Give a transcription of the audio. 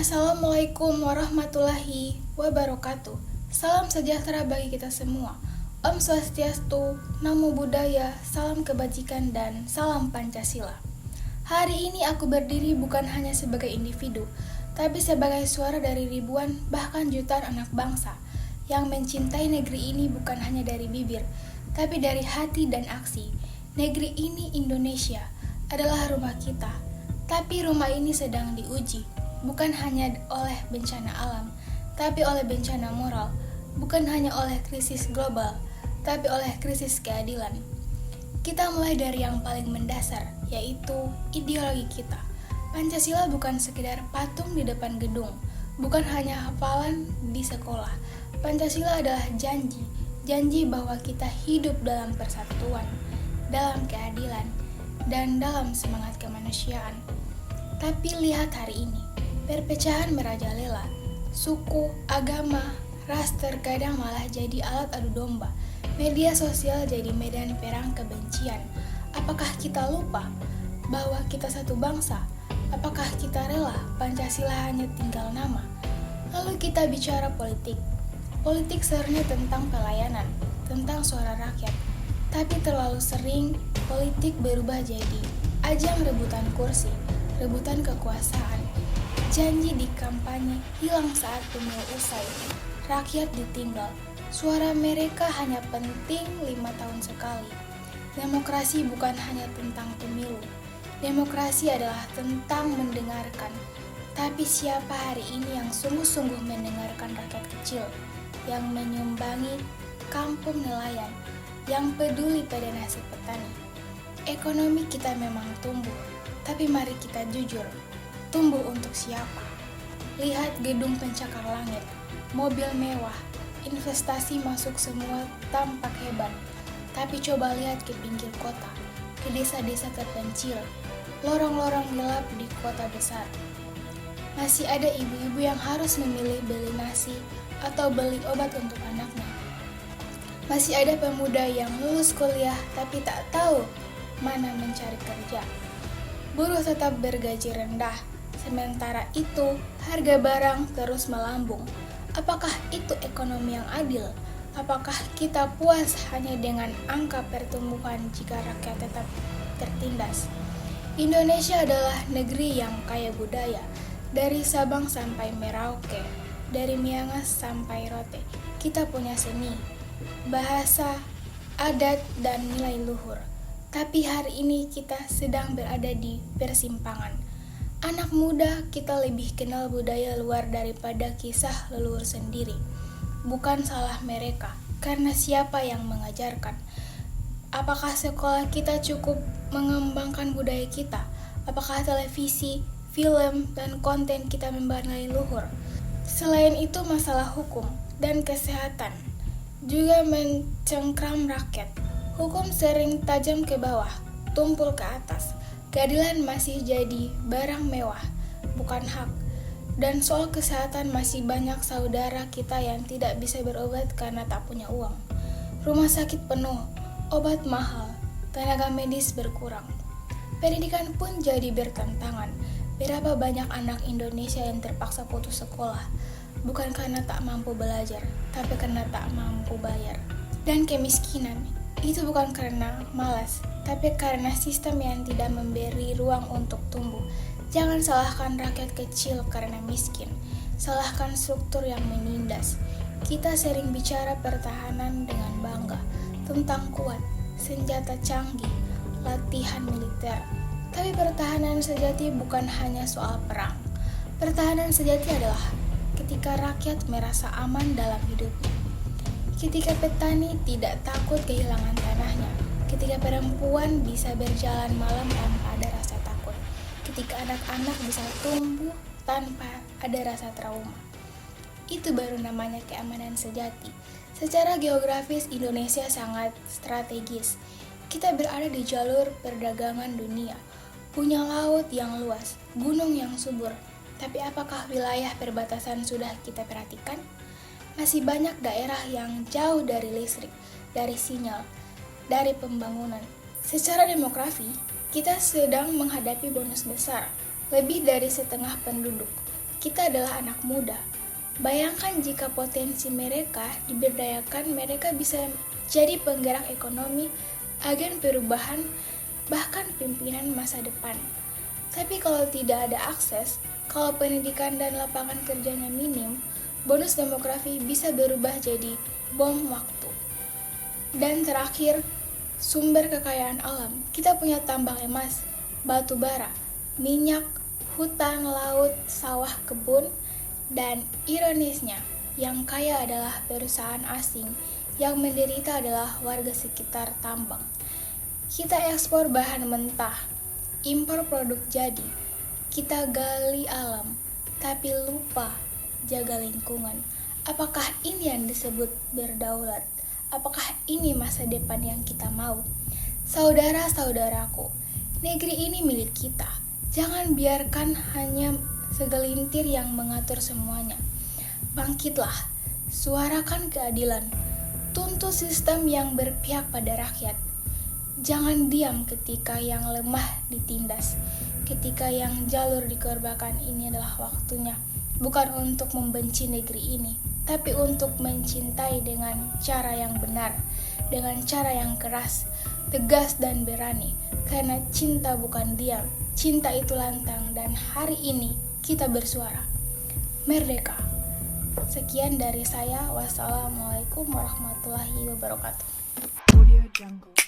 Assalamualaikum warahmatullahi wabarakatuh. Salam sejahtera bagi kita semua. Om Swastiastu, Namo Buddhaya, salam kebajikan dan salam Pancasila. Hari ini aku berdiri bukan hanya sebagai individu, tapi sebagai suara dari ribuan bahkan jutaan anak bangsa yang mencintai negeri ini bukan hanya dari bibir, tapi dari hati dan aksi. Negeri ini, Indonesia, adalah rumah kita, tapi rumah ini sedang diuji, bukan hanya oleh bencana alam, tapi oleh bencana moral, bukan hanya oleh krisis global, tapi oleh krisis keadilan. Kita mulai dari yang paling mendasar, yaitu ideologi kita. Pancasila bukan sekedar patung di depan gedung, bukan hanya hafalan di sekolah. Pancasila adalah janji bahwa kita hidup dalam persatuan, dalam keadilan, dan dalam semangat kemanusiaan. Tapi lihat hari ini, perpecahan merajalela, suku, agama, ras terkadang malah jadi alat adu domba. Media sosial jadi medan perang kebencian. Apakah kita lupa bahwa kita satu bangsa? Apakah kita rela Pancasila hanya tinggal nama? Lalu kita bicara politik. Politik sebenarnya tentang pelayanan, tentang suara rakyat. Tapi terlalu sering politik berubah jadi ajang rebutan kursi, rebutan kekuasaan. Janji di kampanye hilang saat pemilu usai. Rakyat ditinggal. Suara mereka hanya penting 5 tahun sekali. Demokrasi bukan hanya tentang pemilu. Demokrasi adalah tentang mendengarkan. Tapi siapa hari ini yang sungguh-sungguh mendengarkan rakyat kecil, yang menyumbangi kampung nelayan, yang peduli pada nasib petani? Ekonomi kita memang tumbuh, tapi mari kita jujur, tumbuh untuk siapa? Lihat gedung pencakar langit, mobil mewah, investasi masuk semua tampak hebat. Tapi coba lihat ke pinggir kota, ke desa-desa terpencil, lorong-lorong gelap di kota besar. Masih ada ibu-ibu yang harus memilih beli nasi atau beli obat untuk anaknya. Masih ada pemuda yang lulus kuliah tapi tak tahu mana mencari kerja. Buruh tetap bergaji rendah, sementara itu harga barang terus melambung. Apakah itu ekonomi yang adil? Apakah kita puas hanya dengan angka pertumbuhan jika rakyat tetap tertindas? Indonesia adalah negeri yang kaya budaya, dari Sabang sampai Merauke, dari Miangas sampai Rote. Kita punya seni, bahasa, adat, dan nilai luhur. Tapi hari ini kita sedang berada di persimpangan. Anak muda kita lebih kenal budaya luar daripada kisah leluhur sendiri. Bukan salah mereka, karena siapa yang mengajarkan? Apakah sekolah kita cukup mengembangkan budaya kita? Apakah televisi, film, dan konten kita membangun luhur? Selain itu masalah hukum dan kesehatan juga mencengkram rakyat. Hukum sering tajam ke bawah, tumpul ke atas. Keadilan masih jadi barang mewah, bukan hak. Dan soal kesehatan masih banyak saudara kita yang tidak bisa berobat karena tak punya uang. Rumah sakit penuh, obat mahal, tenaga medis berkurang. Pendidikan pun jadi bertentangan. Berapa banyak anak Indonesia yang terpaksa putus sekolah, bukan karena tak mampu belajar, tapi karena tak mampu bayar. Dan kemiskinan, itu bukan karena malas, tapi karena sistem yang tidak memberi ruang untuk tumbuh. Jangan salahkan rakyat kecil karena miskin, salahkan struktur yang menindas. Kita sering bicara pertahanan dengan bangga, tentang kuat, senjata canggih, latihan militer. Tapi pertahanan sejati bukan hanya soal perang. Pertahanan sejati adalah ketika rakyat merasa aman dalam hidupnya. Ketika petani tidak takut kehilangan tanahnya. Ketika perempuan bisa berjalan malam tanpa ada rasa takut. Ketika anak-anak bisa tumbuh tanpa ada rasa trauma. Itu baru namanya keamanan sejati. Secara geografis Indonesia sangat strategis. Kita berada di jalur perdagangan dunia. Punya laut yang luas, gunung yang subur. Tapi apakah wilayah perbatasan sudah kita perhatikan? Masih banyak daerah yang jauh dari listrik, dari sinyal, dari pembangunan. Secara demografi, kita sedang menghadapi bonus besar, lebih dari setengah penduduk. Kita adalah anak muda. Bayangkan jika potensi mereka diberdayakan, mereka bisa jadi penggerak ekonomi, agen perubahan, bahkan pimpinan masa depan. Tapi kalau tidak ada akses, kalau pendidikan dan lapangan kerjanya minim, bonus demografi bisa berubah jadi bom waktu. Dan terakhir, sumber kekayaan alam. Kita punya tambang emas, batu bara, minyak, hutan, laut, sawah, kebun, dan ironisnya, yang kaya adalah perusahaan asing, yang menderita adalah warga sekitar tambang. Kita ekspor bahan mentah, impor produk jadi, kita gali alam, tapi lupa jaga lingkungan. Apakah ini yang disebut berdaulat? Apakah ini masa depan yang kita mau? Saudara-saudaraku, negeri ini milik kita. Jangan biarkan hanya segelintir yang mengatur semuanya. Bangkitlah, suarakan keadilan, tuntut sistem yang berpihak pada rakyat. Jangan diam ketika yang lemah ditindas, ketika yang jalur dikorbankan. Ini adalah waktunya, bukan untuk membenci negeri ini, tapi untuk mencintai dengan cara yang benar, dengan cara yang keras, tegas dan berani. Karena cinta bukan diam, cinta itu lantang, dan hari ini kita bersuara. Merdeka. Sekian dari saya. Wassalamualaikum warahmatullahi wabarakatuh. Audio Jungle.